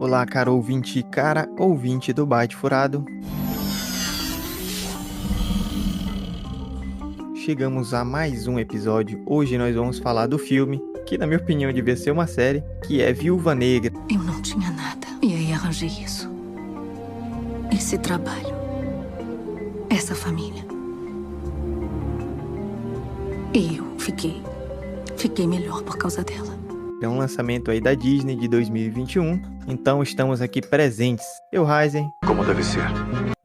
Olá, caro ouvinte e cara ouvinte do Byte Furado. Chegamos a mais um episódio. Hoje nós vamos falar do filme, que na minha opinião devia ser uma série, que é Viúva Negra. Eu não tinha nada. E aí arranjei isso. Esse trabalho. Essa família. E eu fiquei melhor por causa dela. É um lançamento aí da Disney de 2021. Então estamos aqui presentes. Eu, Ryzen. Como deve ser.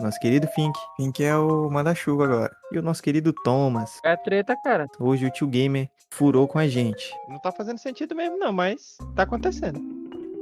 Nosso querido Fink. Fink é o manda-chuva agora. E o nosso querido Thomas. É treta, cara. Hoje o tio Gamer furou com a gente. Não tá fazendo sentido mesmo não, mas tá acontecendo.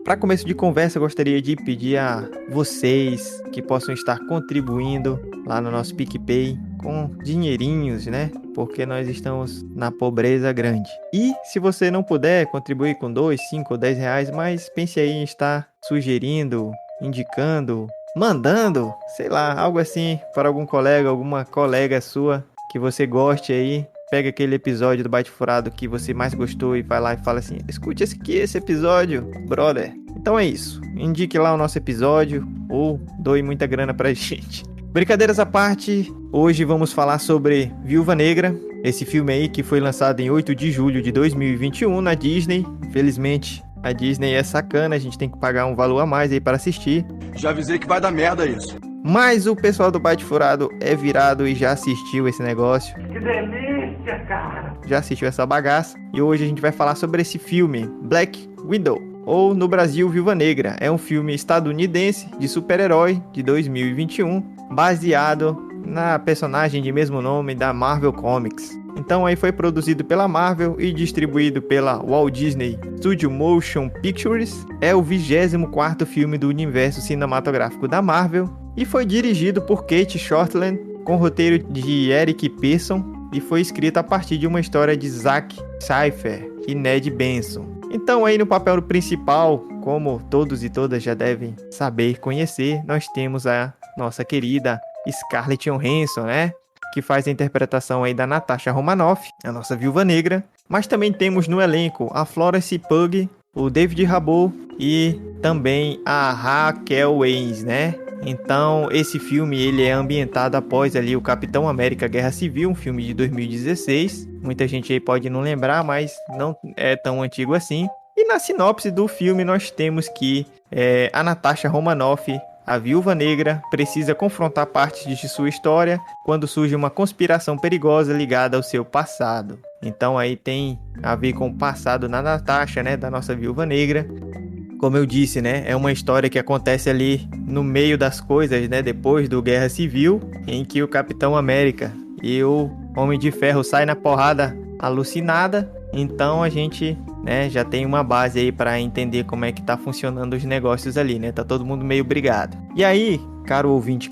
Para começo de conversa, eu gostaria de pedir a vocês que possam estar contribuindo lá no nosso PicPay com dinheirinhos, né? Porque nós estamos na pobreza grande. E se você não puder contribuir com 2, 5 ou 10 reais, mas pense aí em estar sugerindo, indicando, mandando, sei lá, algo assim para algum colega, alguma colega sua que você goste aí. Pega aquele episódio do Byte Furado que você mais gostou e vai lá e fala assim: escute esse episódio, brother. Então é isso. Indique lá o nosso episódio ou doe muita grana pra gente. Brincadeiras à parte, hoje vamos falar sobre Viúva Negra. Esse filme aí que foi lançado em 8 de julho de 2021 na Disney. Infelizmente, a Disney é sacana, a gente tem que pagar um valor a mais aí para assistir. Já avisei que vai dar merda isso. Mas o pessoal do Byte Furado é virado e já assistiu esse negócio. Que delícia, cara. Já assistiu essa bagaça. E hoje a gente vai falar sobre esse filme, Black Widow, ou no Brasil, Viúva Negra. É um filme estadunidense de super-herói de 2021, baseado na personagem de mesmo nome da Marvel Comics. Então aí foi produzido pela Marvel e distribuído pela Walt Disney Studio Motion Pictures. É o 24º filme do universo cinematográfico da Marvel e foi dirigido por Kate Shortland, com roteiro de Eric Pearson, e foi escrito a partir de uma história de Zack Scyfer e Ned Benson. Então aí no papel principal, como todos e todas já devem saber e conhecer, nós temos a nossa querida Scarlett Johansson, né? Que faz a interpretação aí da Natasha Romanoff, a nossa Viúva Negra. Mas também temos no elenco a Florence Pugh, o David Harbour e também a Raquel Weisz, né? Então, esse filme ele é ambientado após ali o Capitão América Guerra Civil, um filme de 2016. Muita gente aí pode não lembrar, mas não é tão antigo assim. E na sinopse do filme nós temos que a Natasha Romanoff, a Viúva Negra, precisa confrontar partes de sua história quando surge uma conspiração perigosa ligada ao seu passado. Então aí tem a ver com o passado da Natasha, né, da nossa Viúva Negra. Como eu disse, né, é uma história que acontece ali no meio das coisas, né, depois do Guerra Civil, em que o Capitão América e o Homem de Ferro saem na porrada alucinada. Então a gente, né, já tem uma base aí para entender como é que tá funcionando os negócios ali, né? Tá todo mundo meio brigado. E aí, caro ouvinte,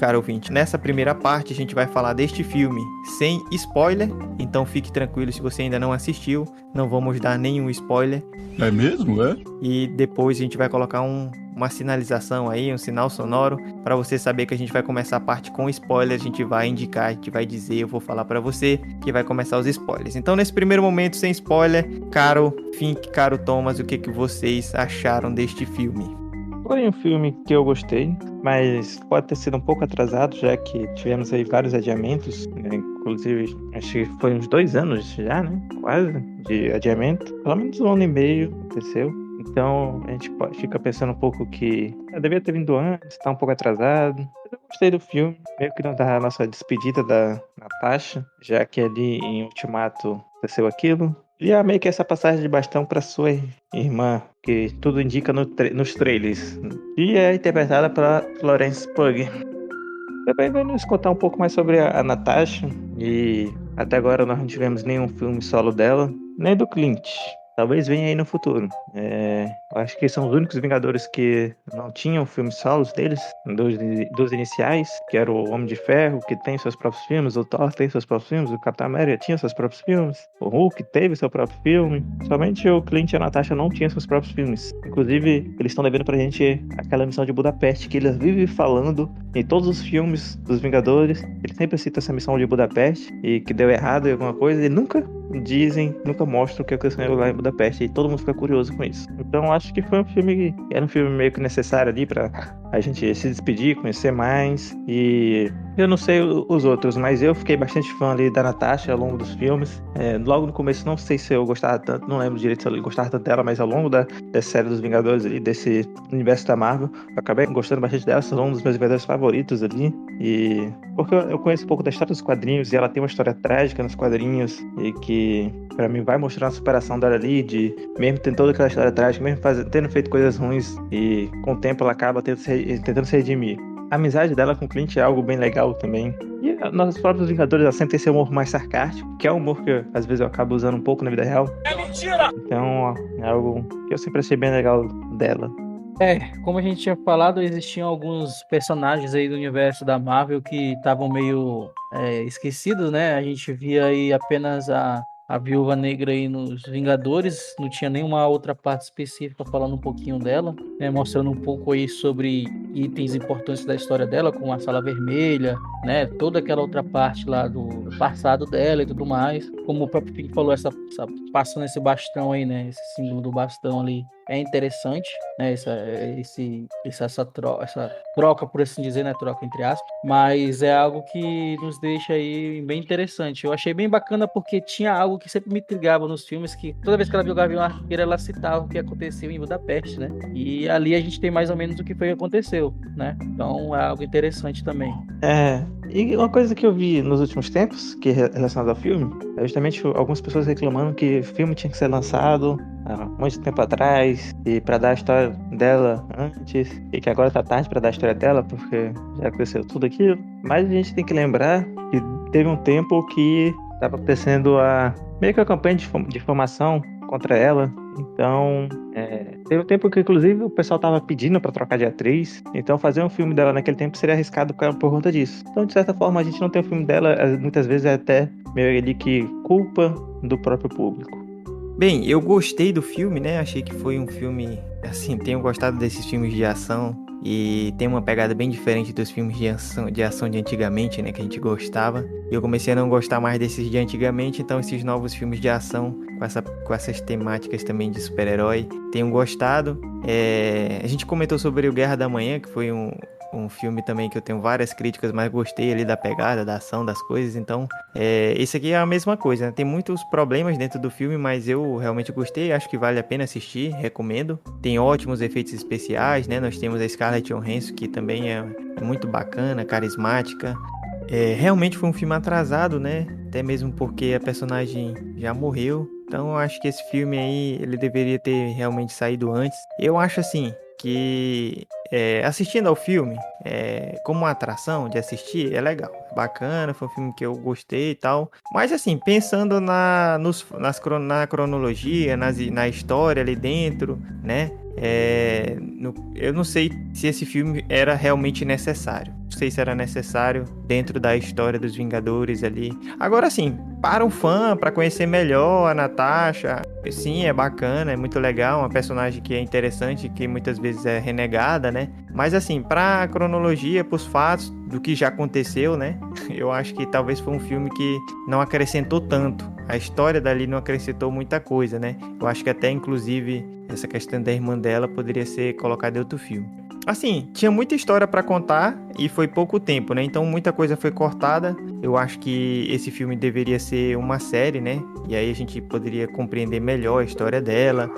nessa primeira parte a gente vai falar deste filme sem spoiler. Então fique tranquilo se você ainda não assistiu, não vamos dar nenhum spoiler. É mesmo, é? E depois a gente vai colocar uma sinalização aí, um sinal sonoro, para você saber que a gente vai começar a parte com spoiler. A gente vai indicar, a gente vai dizer, eu vou falar para você que vai começar os spoilers. Então nesse primeiro momento sem spoiler, caro Fink, caro Thomas, o que vocês acharam deste filme? Foi um filme que eu gostei, mas pode ter sido um pouco atrasado, já que tivemos aí vários adiamentos, né? Inclusive, acho que foi uns 2 anos já, né? Quase, de adiamento. Pelo menos 1 ano e meio aconteceu. Então, a gente fica pensando um pouco que devia ter vindo antes, tá um pouco atrasado. Mas eu gostei do filme, meio que não da nossa despedida da Natasha, já que ali em Ultimato aconteceu aquilo. E é meio que essa passagem de bastão para sua irmã, que tudo indica nos trailers. E é interpretada pela Florence Pugh. Também vai nos contar um pouco mais sobre a Natasha. E até agora nós não tivemos nenhum filme solo dela, nem do Clint. Talvez venha aí no futuro. Eu acho que são os únicos Vingadores que não tinham filmes solos deles, dos iniciais, que era o Homem de Ferro, que tem seus próprios filmes, o Thor tem seus próprios filmes, o Capitão América tinha seus próprios filmes, o Hulk teve seu próprio filme. Somente o Clint e a Natasha não tinham seus próprios filmes. Inclusive, eles estão devendo pra gente aquela missão de Budapeste, que eles vivem falando em todos os filmes dos Vingadores. Ele sempre cita essa missão de Budapeste, e que deu errado em alguma coisa, e nunca dizem, nunca mostram o que aconteceu lá em Budapeste, e todo mundo fica curioso com isso. Então acho que foi um filme, era um filme meio que necessário ali pra a gente se despedir, conhecer mais. E eu não sei os outros, mas eu fiquei bastante fã ali da Natasha ao longo dos filmes. Logo no começo, não sei se eu gostava tanto, não lembro direito se eu gostava tanto dela, mas ao longo da série dos Vingadores ali, desse universo da Marvel, eu acabei gostando bastante dela, são um dos meus Vingadores favoritos ali. E porque eu conheço um pouco da história dos quadrinhos, e ela tem uma história trágica nos quadrinhos, e que pra mim vai mostrar a superação dela ali, de mesmo tendo toda aquela história trágica, mesmo tendo feito coisas ruins, e com o tempo ela acaba tentando se redimir. A amizade dela com o Clint é algo bem legal também. E nossos próprios Vingadores, ela sempre tem esse humor mais sarcástico, que é um humor que às vezes eu acabo usando um pouco na vida real. É mentira! Então é algo que eu sempre achei bem legal dela. Como a gente tinha falado, existiam alguns personagens aí do universo da Marvel que estavam meio esquecidos, né? A gente via aí apenas a Viúva Negra aí nos Vingadores, não tinha nenhuma outra parte específica falando um pouquinho dela, né? Mostrando um pouco aí sobre itens importantes da história dela, como a Sala Vermelha, né? Toda aquela outra parte lá do passado dela e tudo mais. Como o próprio Pink falou, passando esse bastão aí, né? Esse símbolo do bastão ali. É interessante, né? Essa troca, por assim dizer, né? Troca entre aspas. Mas é algo que nos deixa aí bem interessante. Eu achei bem bacana porque tinha algo que sempre me intrigava nos filmes, que toda vez que ela viu o Gavião Arqueiro, ela citava o que aconteceu em Budapeste, né? E ali a gente tem mais ou menos o que foi que aconteceu, né? Então é algo interessante também. E uma coisa que eu vi nos últimos tempos, que é relacionado ao filme, é justamente algumas pessoas reclamando que o filme tinha que ser lançado há muito tempo atrás, e pra dar a história dela antes, e que agora tá tarde pra dar a história dela, porque já aconteceu tudo aquilo. Mas a gente tem que lembrar que teve um tempo que tava acontecendo meio que a campanha de difamação contra ela. Então, teve um tempo que, inclusive, o pessoal tava pedindo pra trocar de atriz. Então, fazer um filme dela naquele tempo seria arriscado por conta disso. Então, de certa forma, a gente não tem um filme dela, muitas vezes é até meio ali que culpa do próprio público. Bem, eu gostei do filme, né? Achei que foi um filme, assim, tenho gostado desses filmes de ação e tem uma pegada bem diferente dos filmes de ação de antigamente, né? Que a gente gostava. E eu comecei a não gostar mais desses de antigamente, então esses novos filmes de ação com essas temáticas também de super-herói, tenho gostado. A gente comentou sobre o Guerra da Manhã, que foi um filme também que eu tenho várias críticas, mas gostei ali da pegada, da ação, das coisas. Então, esse aqui é a mesma coisa, né? Tem muitos problemas dentro do filme, mas eu realmente gostei, acho que vale a pena assistir, recomendo. Tem ótimos efeitos especiais, né? Nós temos a Scarlett Johansson, que também é muito bacana, carismática. Realmente foi um filme atrasado, né? Até mesmo porque a personagem já morreu. Então, eu acho que esse filme aí, ele deveria ter realmente saído antes. Eu acho assim, que assistindo ao filme, como uma atração de assistir, é legal, é bacana, foi um filme que eu gostei e tal, mas assim, pensando na cronologia, na história ali dentro, né, eu não sei se esse filme era realmente necessário, não sei se era necessário dentro da história dos Vingadores ali. Agora sim, para um fã, para conhecer melhor a Natasha, sim, é bacana, é muito legal, uma personagem que é interessante, que muitas vezes é renegada, né? Mas assim, pra cronologia, pros fatos do que já aconteceu, né? Eu acho que talvez foi um filme que não acrescentou tanto. A história dali não acrescentou muita coisa, né? Eu acho que até, inclusive, essa questão da irmã dela poderia ser colocada em outro filme. Assim, tinha muita história pra contar e foi pouco tempo, né? Então muita coisa foi cortada. Eu acho que esse filme deveria ser uma série, né? E aí a gente poderia compreender melhor a história dela.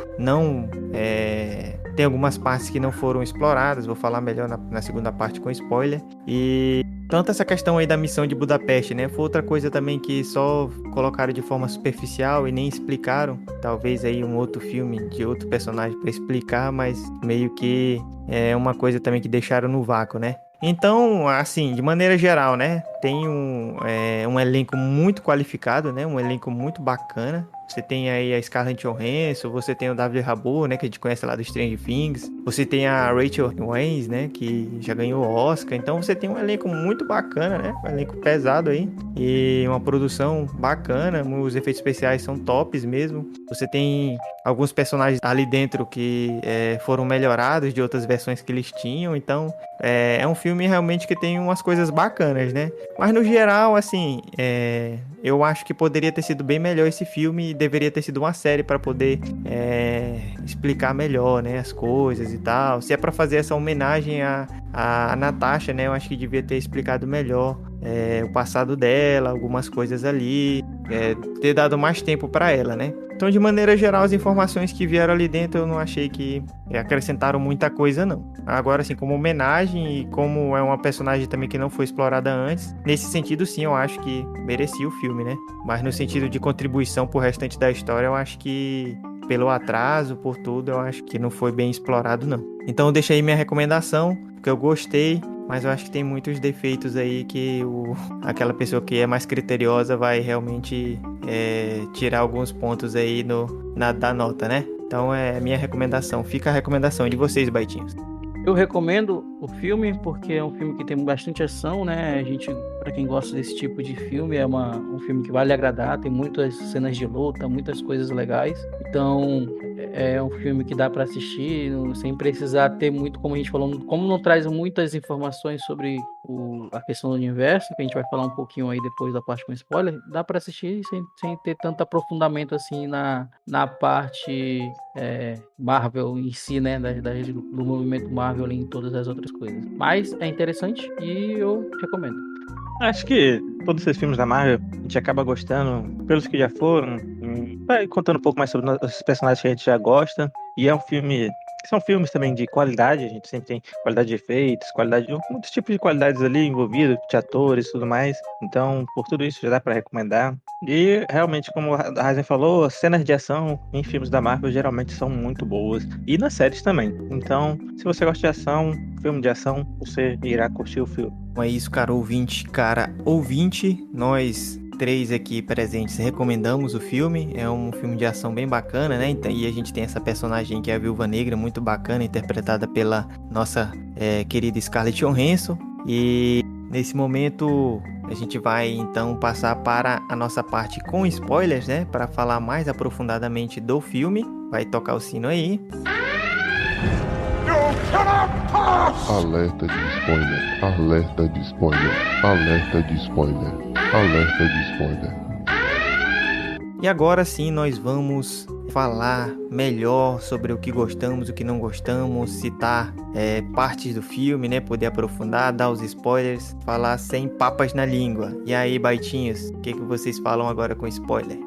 Tem algumas partes que não foram exploradas. Vou falar melhor na segunda parte com spoiler. E tanto essa questão aí da missão de Budapeste, né? Foi outra coisa também que só colocaram de forma superficial e nem explicaram. Talvez aí um outro filme de outro personagem pra explicar, mas meio que é uma coisa também que deixaram no vácuo, né? Então, assim, de maneira geral, né? Tem um elenco muito qualificado, né? Um elenco muito bacana. Você tem aí a Scarlett Johansson, você tem o David Harbour, né? Que a gente conhece lá do Stranger Things. Você tem a Rachel Weisz, né, que já ganhou o Oscar. Então você tem um elenco muito bacana, né, um elenco pesado aí. E uma produção bacana, os efeitos especiais são tops mesmo. Você tem alguns personagens ali dentro que foram melhorados de outras versões que eles tinham. Então é um filme realmente que tem umas coisas bacanas, né? Mas no geral, assim, eu acho que poderia ter sido bem melhor esse filme e deveria ter sido uma série para poder explicar melhor, né, as coisas e tal. Se é para fazer essa homenagem a Natasha, né, eu acho que devia ter explicado melhor o passado dela, algumas coisas ali, ter dado mais tempo para ela, né? Então, de maneira geral, as informações que vieram ali dentro eu não achei que acrescentaram muita coisa, não. Agora, assim, como homenagem e como é uma personagem também que não foi explorada antes, nesse sentido, sim, eu acho que merecia o filme, né? Mas no sentido de contribuição pro restante da história, eu acho que pelo atraso, por tudo, eu acho que não foi bem explorado, não. Então, eu deixei aí minha recomendação, porque eu gostei, mas eu acho que tem muitos defeitos aí que aquela pessoa que é mais criteriosa vai realmente tirar alguns pontos aí da nota, né? Então é minha recomendação. Fica a recomendação de vocês, Baitinhos. Eu recomendo o filme porque é um filme que tem bastante ação, né? Para quem gosta desse tipo de filme, é um filme que vale agradar, tem muitas cenas de luta, muitas coisas legais. Então, é um filme que dá para assistir sem precisar ter muito, como a gente falou, como não traz muitas informações sobre a questão do universo, que a gente vai falar um pouquinho aí depois da parte com spoiler, dá para assistir sem ter tanto aprofundamento assim na parte Marvel em si, né? Do movimento Marvel ali em todas as outras coisas. Mas é interessante e eu recomendo. Acho que todos esses filmes da Marvel a gente acaba gostando pelos que já foram, vai contando um pouco mais sobre os personagens que a gente já gosta. E são filmes também de qualidade, a gente sempre tem qualidade de efeitos, qualidade de muitos tipos de qualidades ali envolvidos, de atores e tudo mais. Então, por tudo isso já dá pra recomendar. E realmente, como a Razen falou, as cenas de ação em filmes da Marvel geralmente são muito boas. E nas séries também. Então, se você gosta de ação, filme de ação, você irá curtir o filme. É isso, cara ouvinte, nós 3 aqui presentes recomendamos o filme. É um filme de ação bem bacana, né? E a gente tem essa personagem que é a Viúva Negra, muito bacana, interpretada pela nossa querida Scarlett Johansson. E nesse momento a gente vai então passar para a nossa parte com spoilers, né? Para falar mais aprofundadamente do filme. Vai tocar o sino aí. Alerta de spoiler, alerta de spoiler, alerta de spoiler, alerta de spoiler. E agora sim nós vamos falar melhor sobre o que gostamos, o que não gostamos, citar partes do filme, né? Poder aprofundar, dar os spoilers, falar sem papas na língua. E aí, Baitinhos, o que vocês falam agora com spoiler?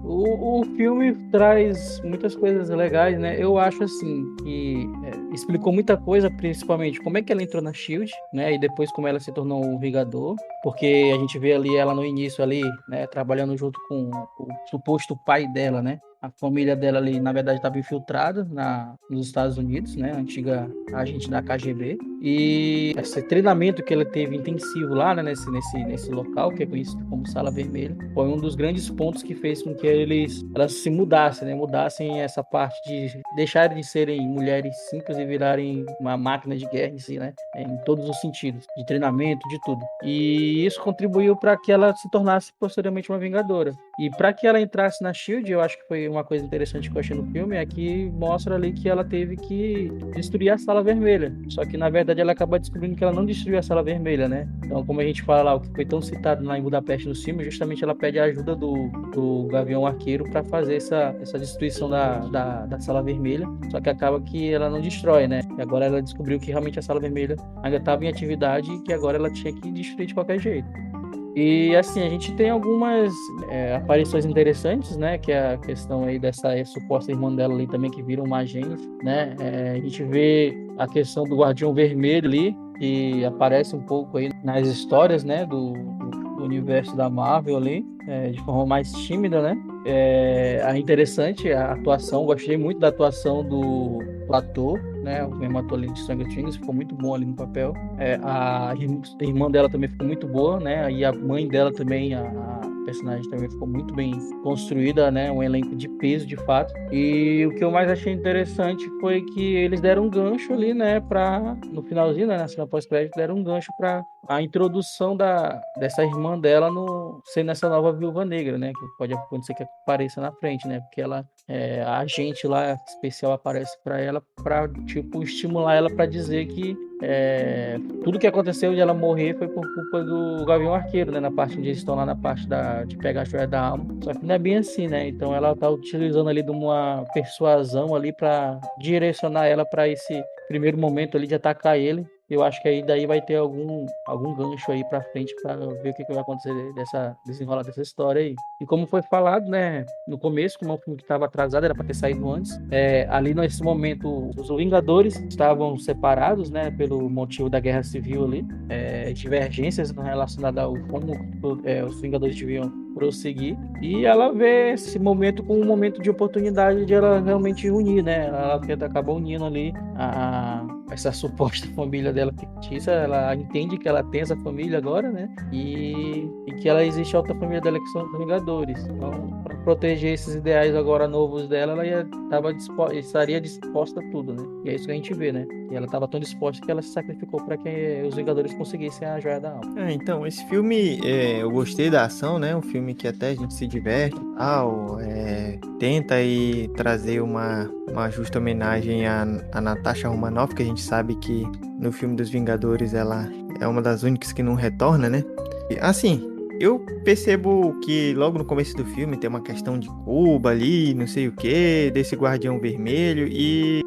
O filme traz muitas coisas legais, né? Eu acho assim que explicou muita coisa, principalmente como é que ela entrou na SHIELD, né? E depois como ela se tornou um Vingador, porque a gente vê ali ela no início ali, né? Trabalhando junto com o suposto pai dela, né? A família dela ali, na verdade, estava infiltrada nos Estados Unidos, né? A antiga agente da KGB. E esse treinamento que ela teve intensivo lá, né? Nesse local, que é conhecido como Sala Vermelha, foi um dos grandes pontos que fez com que elas se mudassem, né? Mudassem essa parte de deixarem de serem mulheres simples e virarem uma máquina de guerra em si, né? Em todos os sentidos, de treinamento, de tudo. E isso contribuiu para que ela se tornasse posteriormente uma Vingadora. E para que ela entrasse na SHIELD, eu acho que foi uma coisa interessante que eu achei no filme, é que mostra ali que ela teve que destruir a Sala Vermelha. Só que, na verdade, ela acaba descobrindo que ela não destruiu a Sala Vermelha, né? Então, como a gente fala lá, o que foi tão citado lá em Budapeste no filme, justamente ela pede a ajuda do Gavião Arqueiro para fazer essa destruição da Sala Vermelha. Só que acaba que ela não destrói, né? E agora ela descobriu que realmente a Sala Vermelha ainda estava em atividade e que agora ela tinha que destruir de qualquer jeito. E assim, a gente tem algumas aparições interessantes, né? Que é a questão aí dessa suposta irmã dela ali também, que vira uma agente, né? A gente vê a questão do Guardião Vermelho ali, que aparece um pouco aí nas histórias, né? Do universo da Marvel ali, de forma mais tímida, né? É interessante a atuação, gostei muito da atuação do ator, né? O mesmo ator ali de Stranger Things, ficou muito bom ali no papel. A irmã dela também ficou muito boa, né? E a mãe dela também, a personagem também ficou muito bem construída, né? Um elenco de peso, de fato. E o que eu mais achei interessante foi que eles deram um gancho ali, né? No finalzinho, né? Na cena pós-crédito, deram um gancho para a introdução dessa irmã dela sendo essa nova Viúva Negra, né? Que pode acontecer que apareça na frente, né? Porque ela, a agente lá especial aparece para ela para, tipo, estimular ela para dizer que tudo que aconteceu de ela morrer foi por culpa do Gavião Arqueiro, né? Na parte onde eles estão lá na parte de pegar a joia da alma. Só que não é bem assim, né? Então ela tá utilizando ali de uma persuasão ali para direcionar ela para esse primeiro momento ali de atacar ele. Eu acho que aí daí vai ter algum gancho aí pra frente pra ver o que vai acontecer desenrolar dessa história aí. E como foi falado, né, no começo, como é um filme que estava atrasado, era pra ter saído antes, ali nesse momento os Vingadores estavam separados, né, pelo motivo da Guerra Civil ali, divergências relacionadas ao como os Vingadores deviam prosseguir, e ela vê esse momento como um momento de oportunidade de ela realmente unir, né, ela acabou unindo ali essa suposta família dela fictícia. Ela entende que ela tem essa família agora, né? E que ela existe a outra família dela que são os Vingadores. Então, para proteger esses ideais agora novos dela, ela estaria disposta a tudo, né? E é isso que a gente vê, né? E ela estava tão disposta que ela se sacrificou para que os Vingadores conseguissem a joia da alma. Então, esse filme, eu gostei da ação, né? Um filme que até a gente se diverte e tal, tenta aí trazer uma justa homenagem a Natasha Romanoff, que a gente sabe que no filme dos Vingadores ela é uma das únicas que não retorna, né? Assim, eu percebo que logo no começo do filme tem uma questão de Cuba ali, não sei o que, desse Guardião Vermelho, e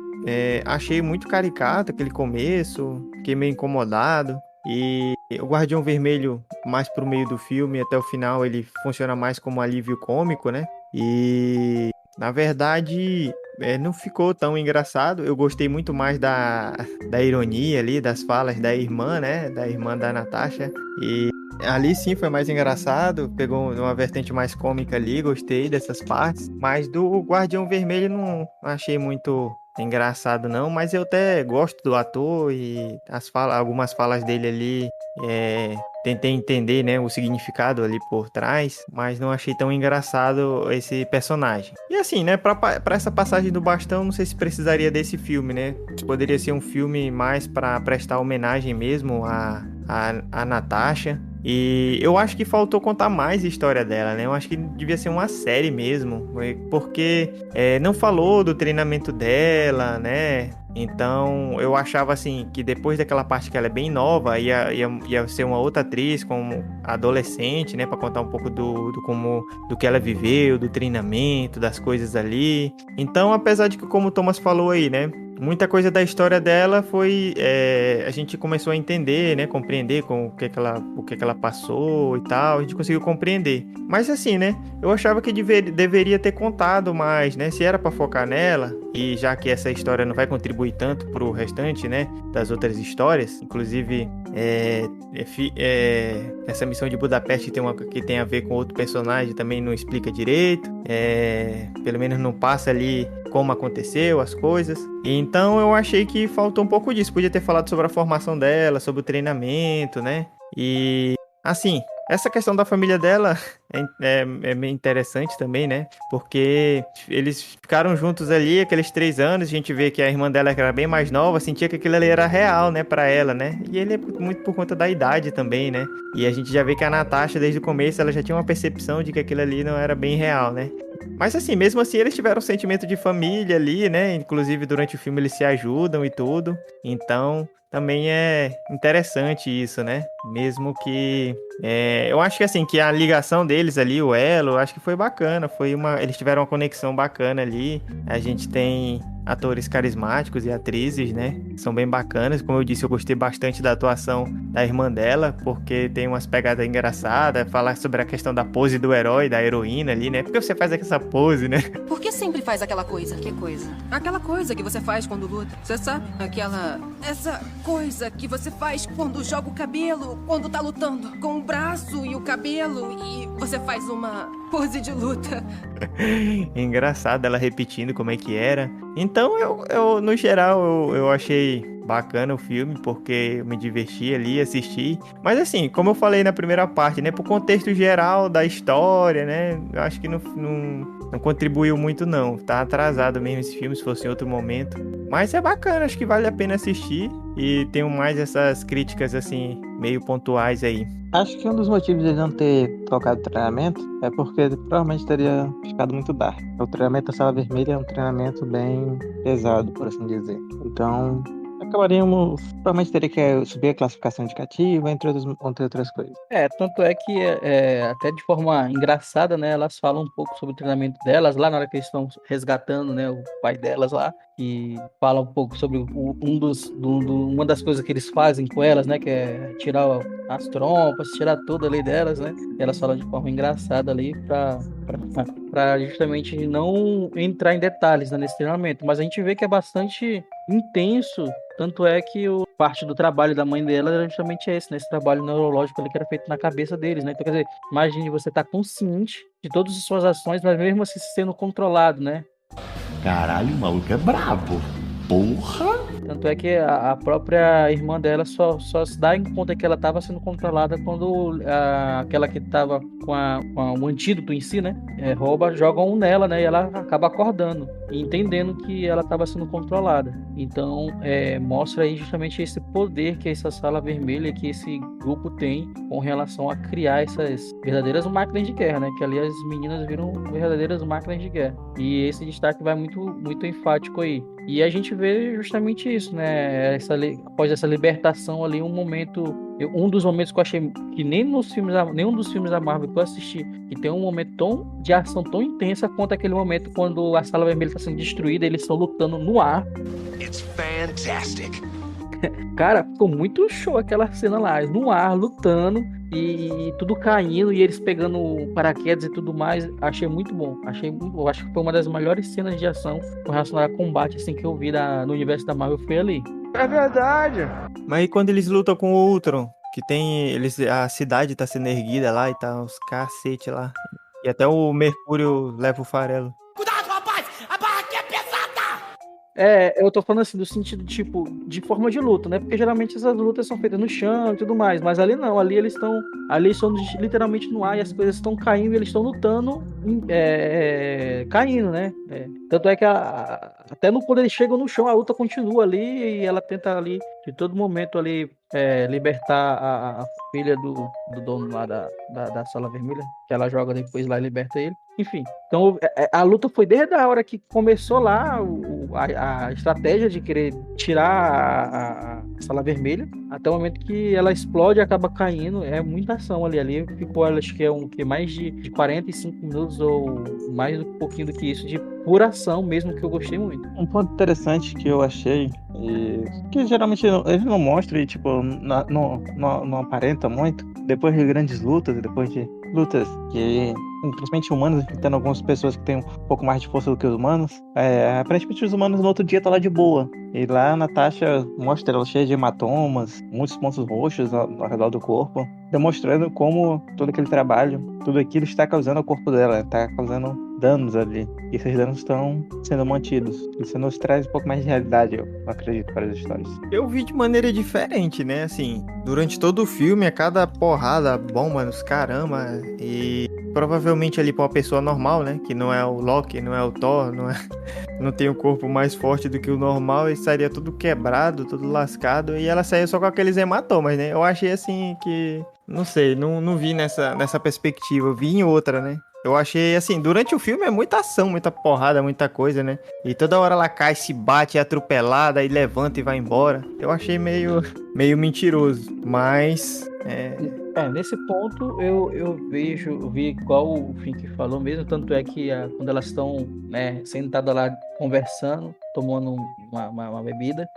achei muito caricato aquele começo, fiquei meio incomodado. E o Guardião Vermelho, mais pro meio do filme, até o final, ele funciona mais como alívio cômico, né? E, na verdade, não ficou tão engraçado. Eu gostei muito mais da ironia ali, das falas da irmã, né? Da irmã da Natasha. E ali sim foi mais engraçado, pegou uma vertente mais cômica ali, gostei dessas partes. Mas do Guardião Vermelho não achei muito engraçado não, mas eu até gosto do ator e algumas falas dele ali, tentei entender, né, o significado ali por trás, mas não achei tão engraçado esse personagem. E assim, né, pra essa passagem do bastão, não sei se precisaria desse filme, né? Poderia ser um filme mais pra prestar homenagem mesmo a Natasha. E eu acho que faltou contar mais a história dela, né? Eu acho que devia ser uma série mesmo, porque não falou do treinamento dela, né? Então eu achava assim que depois daquela parte que ela é bem nova, ia ser uma outra atriz como adolescente, né? Pra contar um pouco do que ela viveu, do treinamento, das coisas ali. Então, apesar de que, como o Thomas falou aí, né? Muita coisa da história dela foi... a gente começou a entender, né? Compreender o que ela passou e tal. A gente conseguiu compreender. Mas assim, né? Eu achava que deveria ter contado mais, né? Se era pra focar nela, e já que essa história não vai contribuir tanto pro restante, né? Das outras histórias. Inclusive, essa missão de Budapeste que tem a ver com outro personagem também não explica direito. Pelo menos não passa ali como aconteceu as coisas. Então eu achei que faltou um pouco disso. Podia ter falado sobre a formação dela, sobre o treinamento, né? E assim, essa questão da família dela é meio interessante também, né? Porque eles ficaram juntos ali aqueles 3 anos. A gente vê que a irmã dela, que era bem mais nova, sentia que aquilo ali era real, né? Pra ela, né? E ele é muito por conta da idade também, né? E a gente já vê que a Natasha, desde o começo, ela já tinha uma percepção de que aquilo ali não era bem real, né? Mas assim, mesmo assim, eles tiveram um sentimento de família ali, né? Inclusive, durante o filme, eles se ajudam e tudo. Então, também é interessante isso, né? Mesmo que... eu acho que assim, que a ligação deles ali, o elo, acho que foi bacana. Eles tiveram uma conexão bacana ali. A gente tem atores carismáticos e atrizes, né? São bem bacanas. Como eu disse, eu gostei bastante da atuação da irmã dela, porque tem umas pegadas engraçadas. Falar sobre a questão da pose do herói, da heroína ali, né? Por que você faz essa pose, né? Por que sempre faz aquela coisa? Que coisa? Aquela coisa que você faz quando luta. Você sabe? coisa que você faz quando joga o cabelo, quando tá lutando com o braço e o cabelo, e você faz uma pose de luta. Engraçado ela repetindo como é que era. Então, eu no geral, eu achei bacana o filme, porque eu me diverti ali, assisti. Mas assim, como eu falei na primeira parte, né? Pro contexto geral da história, né? Eu acho que não contribuiu muito, não. Tá atrasado mesmo esse filme, se fosse em outro momento. Mas é bacana, acho que vale a pena assistir. E tenho mais essas críticas, assim, meio pontuais aí. Acho que um dos motivos de ele não ter trocado o treinamento é porque ele provavelmente teria ficado muito dark. O treinamento da Sala Vermelha é um treinamento bem pesado, por assim dizer. Então, acabaríamos... Provavelmente teria que subir a classificação indicativa, entre outras coisas. Tanto é que, até de forma engraçada, né, elas falam um pouco sobre o treinamento delas, lá na hora que eles estão resgatando, né, o pai delas lá, e fala um pouco sobre uma das coisas que eles fazem com elas, né, que é tirar as trompas, tirar tudo ali delas, né, e elas falam de forma engraçada ali para justamente não entrar em detalhes, né, nesse treinamento, mas a gente vê que é bastante intenso, tanto é que parte do trabalho da mãe dela era justamente esse, né, esse trabalho neurológico ali que era feito na cabeça deles, né, então quer dizer, imagine você estar consciente de todas as suas ações, mas mesmo assim sendo controlado, né. Caralho, o maluco é brabo. Porra! Tanto é que a própria irmã dela só se dá em conta que ela estava sendo controlada quando aquela que estava com o antídoto em si, né? Jogam nela, né? E ela acaba acordando e entendendo que ela estava sendo controlada. Então, mostra aí justamente esse poder que essa Sala Vermelha, que esse grupo tem com relação a criar essas verdadeiras máquinas de guerra, né? Que ali as meninas viram verdadeiras máquinas de guerra. E esse destaque vai muito, muito enfático aí. E a gente vê justamente isso, né? Após essa libertação ali, um dos momentos que eu achei que nenhum dos filmes da Marvel que eu assisti, que tem um momento de ação tão intensa quanto aquele momento quando a Sala Vermelha está sendo destruída, eles estão lutando no ar. It's fantastic. Cara, ficou muito show aquela cena lá, no ar, lutando e tudo caindo e eles pegando paraquedas e tudo mais. Achei muito bom. Eu acho que foi uma das melhores cenas de ação com relação a combate assim, que eu vi no universo da Marvel, foi ali. É verdade. Mas e quando eles lutam com o Ultron? Que tem. A cidade tá sendo erguida lá e tá os cacete lá. E até o Mercúrio leva o farelo. Cuidado, rapaz! A barra aqui é pesada! Eu tô falando assim, do sentido, tipo, de forma de luta, né? Porque geralmente essas lutas são feitas no chão e tudo mais, mas ali não, ali eles estão literalmente no ar e as coisas estão caindo e eles estão lutando, caindo, né? Tanto é que até quando eles chegam no chão, a luta continua ali e ela tenta ali, de todo momento ali, libertar a filha do dono lá da Sala Vermelha, que ela joga depois lá e liberta ele. Enfim, então a luta foi desde a hora que começou lá a estratégia de querer tirar a Sala Vermelha, até o momento que ela explode e acaba caindo. É muita ação ali ficou, acho que mais de 45 minutos ou mais um pouquinho do que isso, de pura ação mesmo, que eu gostei muito. Um ponto interessante que eu achei, que geralmente eles não mostram e tipo, não aparenta muito, depois de grandes lutas, depois de lutas que, principalmente humanos, enfrentando algumas pessoas que têm um pouco mais de força do que os humanos, aparentemente os humanos no outro dia tá lá de boa. E lá a Natasha mostra ela cheia de hematomas, muitos pontos roxos ao redor do corpo, demonstrando como todo aquele trabalho, tudo aquilo está causando ao corpo dela, está causando danos ali. E esses danos estão sendo mantidos. Isso nos traz um pouco mais de realidade, eu acredito, para as histórias. Eu vi de maneira diferente, né? Assim, durante todo o filme, a cada porrada, bomba nos caramba. E provavelmente ali pra uma pessoa normal, né? Que não é o Loki, não é o Thor, não tem o corpo mais forte do que o normal, ele sairia tudo quebrado, tudo lascado. E ela saiu só com aqueles hematomas, né? Eu achei assim que... Não sei, não vi nessa perspectiva, eu vi em outra, né? Eu achei, assim, durante o filme é muita ação, muita porrada, muita coisa, né? E toda hora ela cai, se bate, é atropelada, e levanta e vai embora. Eu achei meio mentiroso, mas... Nesse ponto eu vi igual o Fink falou mesmo, tanto é que quando elas estão, né, sentadas lá conversando, tomando uma bebida.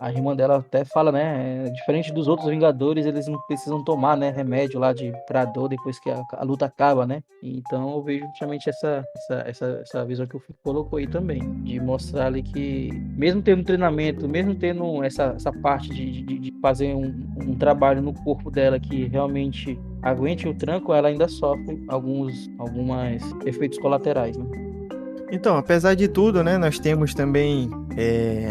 A irmã dela até fala, né? Diferente dos outros Vingadores, eles não precisam tomar, né, remédio lá pra dor depois que a luta acaba, né? Então eu vejo justamente essa visão que o Fico colocou aí também, de mostrar ali que, mesmo tendo treinamento, mesmo tendo essa parte de fazer um trabalho no corpo dela que realmente aguente o tranco, ela ainda sofre alguns efeitos colaterais, né? Então, apesar de tudo, né, nós temos também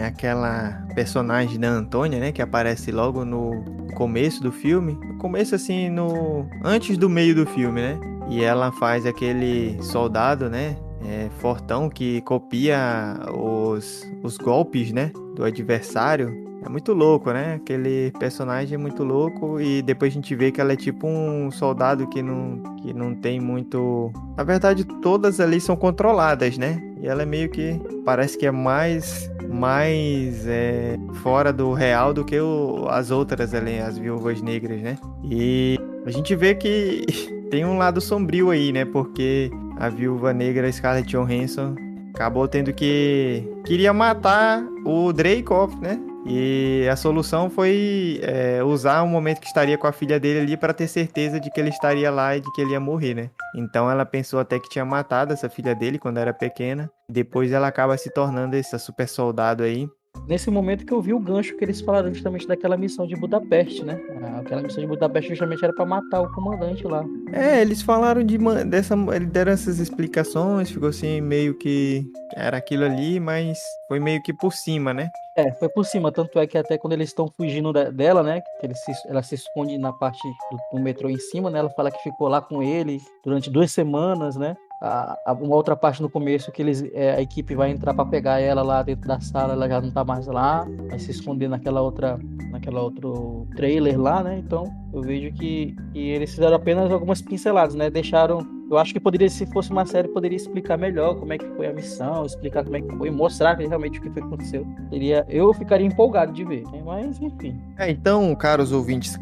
aquela personagem da Antônia, né, que aparece logo no começo do filme. No começo, assim, antes do meio do filme, né? E ela faz aquele soldado, né, fortão, que copia os golpes, né, do adversário. É muito louco, né? Aquele personagem é muito louco e depois a gente vê que ela é tipo um soldado que não tem muito... Na verdade, todas ali são controladas, né? E ela é meio que... Parece que é mais fora do real do que as outras ali, as viúvas negras, né? E a gente vê que tem um lado sombrio aí, né? Porque a viúva negra Scarlett Johansson acabou tendo que... Queria matar o Dreykov, né? E a solução foi usar o momento que estaria com a filha dele ali para ter certeza de que ele estaria lá e de que ele ia morrer, né? Então ela pensou até que tinha matado essa filha dele quando era pequena. Depois ela acaba se tornando esse super soldado aí. Nesse momento que eu vi o gancho que eles falaram justamente daquela missão de Budapeste, né? Aquela missão de Budapeste justamente era para matar o comandante lá. Eles falaram eles deram essas explicações, ficou assim meio que era aquilo ali, mas foi meio que por cima, né? Foi por cima, tanto é que até quando eles estão fugindo dela, né, que ela se esconde na parte do metrô em cima, né, ela fala que ficou lá com ele durante 2 semanas, né, uma outra parte no começo que a equipe vai entrar para pegar ela lá dentro da sala, ela já não tá mais lá, vai se esconder naquela outro trailer lá, né, então eu vejo que eles fizeram apenas algumas pinceladas, né, eu acho que se fosse uma série, poderia explicar melhor como é que foi a missão, explicar como é que foi, mostrar realmente o que foi que aconteceu. Eu ficaria empolgado de ver, né? Mas enfim. Então, caros ouvintes,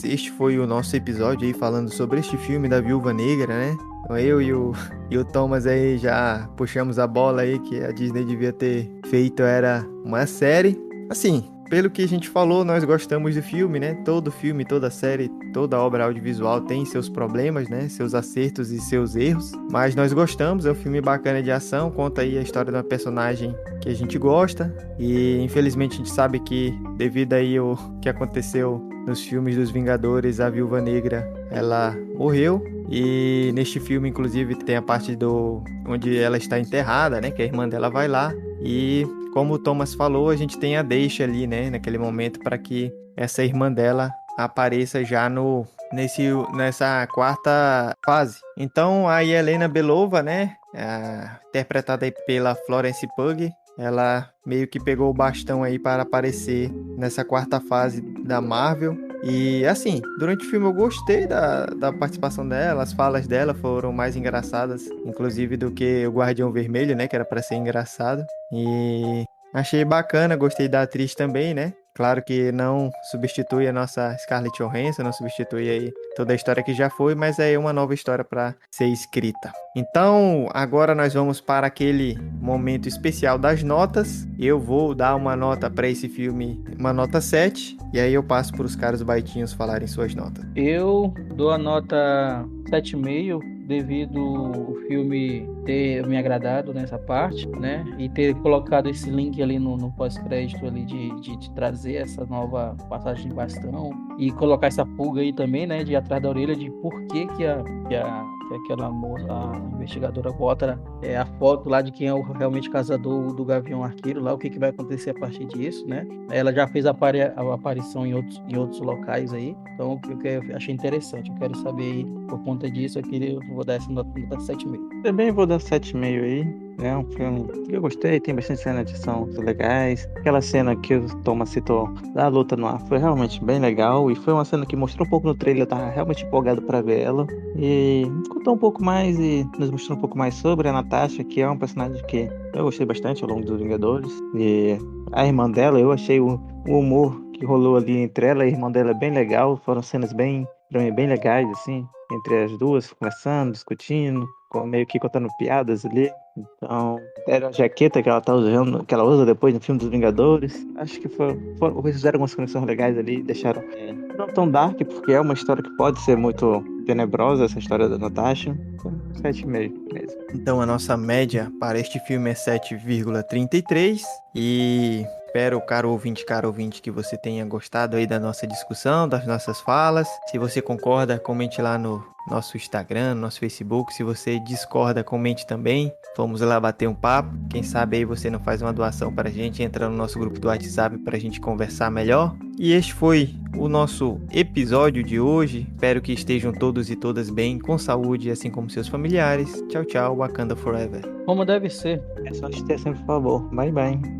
este foi o nosso episódio aí falando sobre este filme da Viúva Negra, né? Eu e o Thomas aí já puxamos a bola aí que a Disney devia ter feito, era uma série. Assim, pelo que a gente falou, nós gostamos do filme, né? Todo filme, toda série, toda obra audiovisual tem seus problemas, né? Seus acertos e seus erros. Mas nós gostamos, é um filme bacana de ação, conta aí a história de uma personagem que a gente gosta. E infelizmente a gente sabe que devido aí ao que aconteceu nos filmes dos Vingadores, a Viúva Negra, ela morreu. E neste filme, inclusive, tem a parte onde ela está enterrada, né? Que a irmã dela vai lá e... Como o Thomas falou, a gente tem a deixa ali, né, naquele momento, para que essa irmã dela apareça já nessa quarta fase. Então, a Yelena Belova, né, interpretada aí pela Florence Pugh, ela meio que pegou o bastão aí para aparecer nessa quarta fase da Marvel. E assim, durante o filme eu gostei da participação dela, as falas dela foram mais engraçadas, inclusive do que o Guardião Vermelho, né, que era para ser engraçado. E achei bacana, gostei da atriz também, né? Claro que não substitui a nossa Scarlett Johansson, não substitui aí toda a história que já foi, mas é uma nova história para ser escrita. Então, agora nós vamos para aquele momento especial das notas. Eu vou dar uma nota para esse filme, uma nota 7, e aí eu passo para os caras baitinhos falarem suas notas. Eu dou a nota 7,5, devido o filme ter me agradado nessa parte, né? E ter colocado esse link ali no pós-crédito ali de trazer essa nova passagem de bastão e colocar essa pulga aí também, né? De atrás da orelha de por que aquela moça, a investigadora bota a foto lá de quem é o realmente caçador do Gavião Arqueiro lá, o que vai acontecer a partir disso, né? Ela já fez a aparição em outros locais aí, então eu achei interessante, eu quero saber aí, por conta disso, eu vou dar essa nota 7,5. Também vou dar 7,5 aí. É um filme que eu gostei, tem bastante cenas de ação legais. Aquela cena que o Thomas citou da luta no ar foi realmente bem legal. E foi uma cena que mostrou um pouco no trailer, eu tava realmente empolgado pra ver ela. E contou um pouco mais e nos mostrou um pouco mais sobre a Natasha, que é um personagem que eu gostei bastante ao longo dos Vingadores. E a irmã dela, eu achei o humor que rolou ali entre ela e a irmã dela bem legal. Foram cenas bem legais, assim, entre as duas, conversando, discutindo, meio que contando piadas ali. Então, era a jaqueta que ela tá usando, que ela usa depois no filme dos Vingadores. Acho que fizeram algumas conexões legais ali, deixaram não tão dark, porque é uma história que pode ser muito tenebrosa, essa história da Natasha. Então, 7,5 mesmo. Então a nossa média para este filme é 7,33 e espero, caro ouvinte, que você tenha gostado aí da nossa discussão, das nossas falas. Se você concorda, comente lá no nosso Instagram, no nosso Facebook. Se você discorda, comente também. Vamos lá bater um papo. Quem sabe aí você não faz uma doação para a gente, entra no nosso grupo do WhatsApp para a gente conversar melhor. E este foi o nosso episódio de hoje. Espero que estejam todos e todas bem, com saúde, assim como seus familiares. Tchau, tchau. Wakanda Forever. Como deve ser. É só te ter sempre, por favor. Bye, bye.